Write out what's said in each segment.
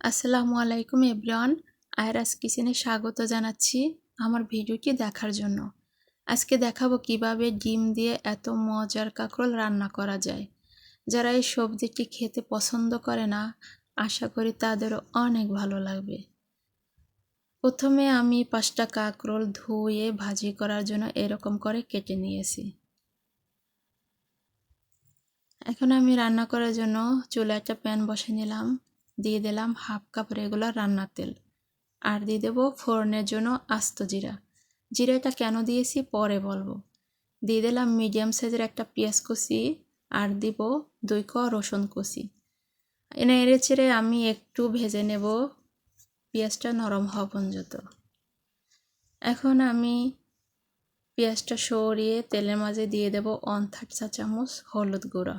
আসসালামু আলাইকুম এভরিওয়ান। আয়রাস কিচেনে স্বাগত জানাচ্ছি আমার ভিডিওটি দেখার জন্য। আজকে দেখাবো কিভাবে ডিম দিয়ে এত মজার কাঁকরোল রান্না করা যায়। যারা এই সবজিটি খেতে পছন্দ করে না, আশা করি তাদেরও অনেক ভালো লাগবে। প্রথমে আমি 5টা কাঁকরোল ধুয়ে ভাজি করার জন্য এরকম করে কেটে নিয়েছি। এখন আমি রান্না করার জন্য চুলায় একটা প্যান বসে নিলাম। দিয়ে দিলাম 1/2 কাপ রেগুলার রান্নার তেল, আর দিয়ে দেবো ফোড়নের জন্য আস্ত জিরা। জিরাটা কেন দিয়েছি পরে বলবো। দিয়ে দিলাম মিডিয়াম সাইজের একটা পেঁয়াজ কুচি, আর দিব 2 কোয়া রসুন কুচি। নেড়ে চেড়ে আমি একটু ভেজে নেব পেঁয়াজটা নরম হওয়া পর্যন্ত। এখন আমি পেঁয়াজটা সরিয়ে তেলের মাঝে দিয়ে দেব 1/3 চা চামচ হলুদ গুঁড়া।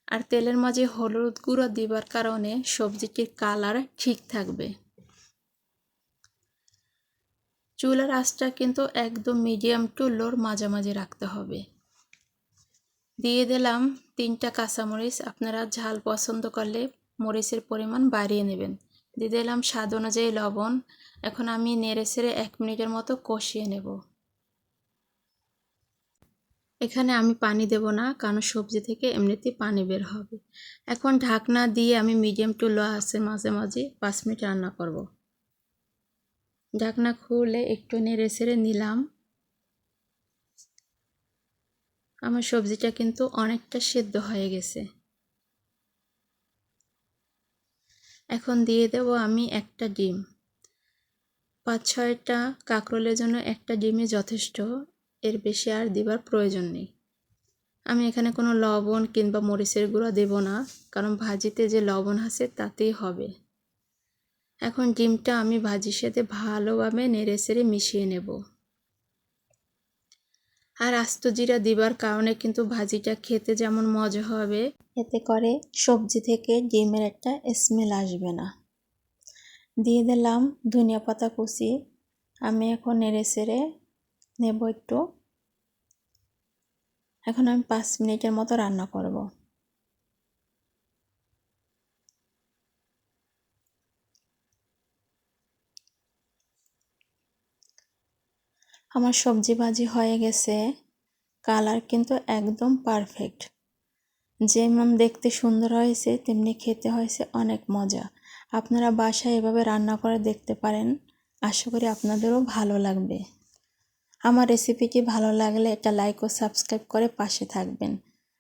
আর তেলের মাঝে হলুদ গুঁড়ো দিবার কারণে সবজিটির কালার ঠিক থাকবে। চুলার আঁচটা কিন্তু একদম মিডিয়াম টু লোর মাঝামাঝি রাখতে হবে। দিয়ে দিলাম 3টা কাঁচামরিচ, আপনারা ঝাল পছন্দ করলে মরিচের পরিমাণ বাড়িয়ে নেবেন। দিয়ে দিলাম স্বাদ অনুযায়ী লবণ। এখন আমি নেড়ে চেড়ে 1 মিনিটের মতো কষিয়ে নেব। এখানে আমি পানি দেব না, কারণ সবজি থেকে এমনিতেই পানি বের হবে। এখন ঢাকনা দিয়ে আমি মিডিয়াম টু লো আঁচে মাঝে মাঝে 5 মিনিট রান্না করব। ঢাকনা খুলে একটু নেড়ে চেড়ে নিলাম। আমার সবজিটা কিন্তু অনেকটা সেদ্ধ হয়ে গেছে। এখন দিয়ে দেব আমি একটা ডিম। 5-6টা কাঁকরোলের জন্য একটা ডিমই যথেষ্ট, এর বেশি আর দিবার প্রয়োজন নেই। আমি এখানে কোনো লবণ কিংবা মরিচের গুঁড়া দেব না, কারণ ভাজিতে যে লবণ আছে তাতেই হবে। এখন ডিমটা আমি ভাজির সাথে ভালোভাবে নেড়ে চেড়ে মিশিয়ে নেব। আর আস্ত জিরা দিবার কারণে কিন্তু ভাজিটা খেতে যেমন মজা হবে, এতে করে সবজি থেকে ডিমের একটা স্মেল আসবে না। দিয়ে দিলাম ধনিয়া পাতা কুচি। আমি এখন নেড়ে চেড়ে নেব একটু। এখন আমি 5 মিনিটের মতো রান্না করব। আমার সবজি ভাজি হয়ে গেছে। কালার কিন্তু একদম পারফেক্ট। যেমন দেখতে সুন্দর হয়েছে তেমনি খেতে হয়েছে অনেক মজা। আপনারা বাসায় এভাবে রান্না করে দেখতে পারেন। আশা করি আপনাদেরও ভালো লাগবে। আমার রেসিপিটি ভালো লাগলে একটা লাইক ও সাবস্ক্রাইব করে পাশে থাকবেন।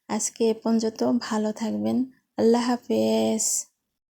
আজকে এ পর্যন্ত, ভালো থাকবেন। আল্লাহ হাফেজ।